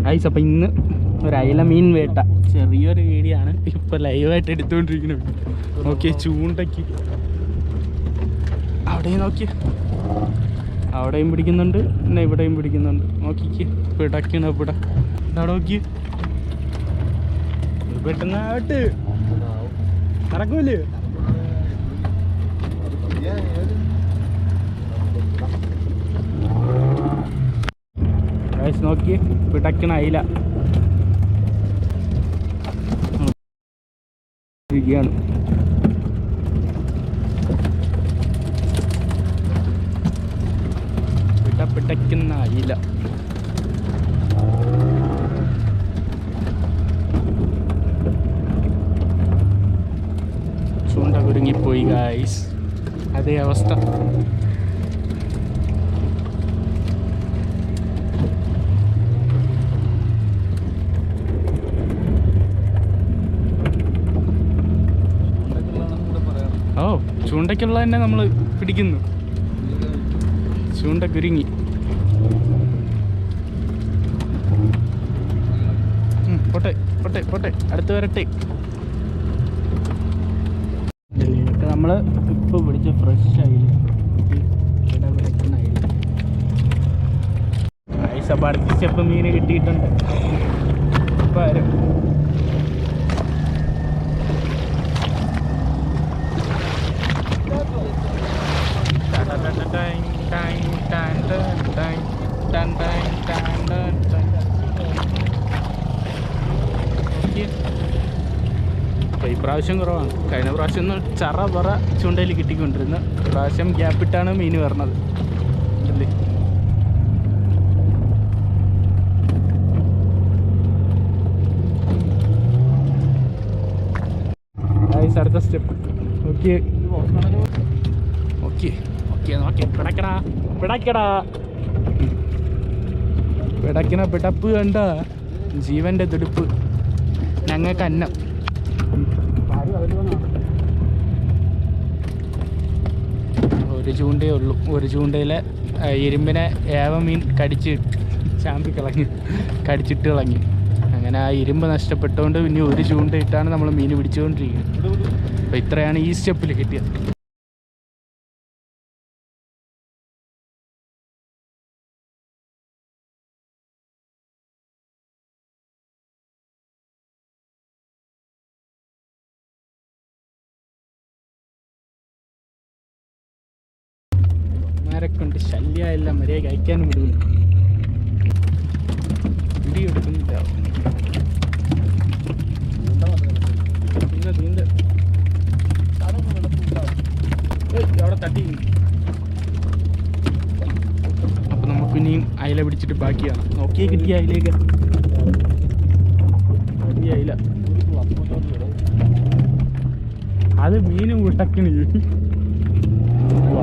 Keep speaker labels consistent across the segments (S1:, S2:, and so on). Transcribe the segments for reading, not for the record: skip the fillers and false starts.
S1: Guys അപ്പം ഇന്ന് ഒരു അയില മീൻ വേട്ട ചെറിയൊരു വീഡിയോ ആണ് ഇപ്പോൾ ലൈവായിട്ട് എടുത്തുകൊണ്ടിരിക്കുന്നത്. നോക്കിയേ ചൂണ്ടയ്ക്ക് അവിടെയും നോക്കിയേ, അവിടെയും പിടിക്കുന്നുണ്ട്, പിന്നെ ഇവിടെയും പിടിക്കുന്നുണ്ട്. നോക്കിക്ക് പിടക്കണ പിട അവിടെ നോക്കി പെട്ടെന്നായിട്ട് നടക്കൂലേ. നോക്കി പിടക്കണ അയില ഇരിക്കുകയാണ്. പിടക്കുന്ന അയില ചൂണ്ട കുടുങ്ങിപ്പോയി ഗായ്സ്, അതേ അവസ്ഥ. ഓ ചൂണ്ടയ്ക്കുള്ള തന്നെ നമ്മൾ പിടിക്കുന്നു. ചൂണ്ട കുരുങ്ങി. പോട്ടെ പോട്ടെ പോട്ടെ, അടുത്ത് വരട്ടെ. നമ്മൾ ഇപ്പോൾ പിടിച്ച ഫ്രഷ് അയില, പിടക്കുന്ന അയില. ഐസ അടുത്ത സ്റ്റെപ്പ് മീൻ കിട്ടിയിട്ടുണ്ട്. ഇപ്പം വരും. അപ്പോൾ ഇപ്രാവശ്യം കുറവാണ്. കഴിഞ്ഞ പ്രാവശ്യം ഒന്ന് ചറ പറ ചൂണ്ടയിൽ കിട്ടിക്കൊണ്ടിരുന്നു. ഇപ്രാവശ്യം ഗ്യാപ്പിട്ടാണ് മീൻ വരണത് അല്ലേ. അടുത്ത സ്റ്റെപ്പ് ഓക്കെ ഓക്കെ ഓക്കെ നോക്കെ പിടക്കടാ പിടക്കടാ. പിടക്കണ പിടപ്പ് കണ്ട ജീവൻ്റെ തുടിപ്പ്. ഞങ്ങൾക്ക് അന്നം. ഒരു ചൂണ്ടയേ ഉള്ളൂ. ഒരു ചൂണ്ടയിലെ ഇരുമ്പിനെ മീൻ ചാമ്പി കടിച്ചിട്ട് കളഞ്ഞു. അങ്ങനെ ആ ഇരുമ്പ് നഷ്ടപ്പെട്ടുകൊണ്ട് പിന്നെ ഒരു ചൂണ്ട ഇട്ടാണ് നമ്മൾ മീൻ പിടിച്ചുകൊണ്ടിരിക്കുന്നത്. അപ്പോൾ ഇത്രയാണ് ഈ സ്റ്റെപ്പിൽ കിട്ടിയത്. കൊണ്ട് ശല്യമെല്ലാം മര്യാദ കഴിക്കാനും വിടില്ല, ഇടിയെടുക്കുന്നില്ല. അവിടെ തട്ടി. അപ്പൊ നമുക്കിനിയും അയില പിടിച്ചിട്ട് ബാക്കിയാണ്. നോക്കിയേ കിട്ടിയ അയിലേക്ക് വലിയ അയില. അത് മീനും വിട്ടക്കിന്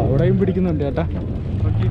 S1: അവിടെയും പിടിക്കുന്നുണ്ട് ചേട്ടാ. ഓക്കെ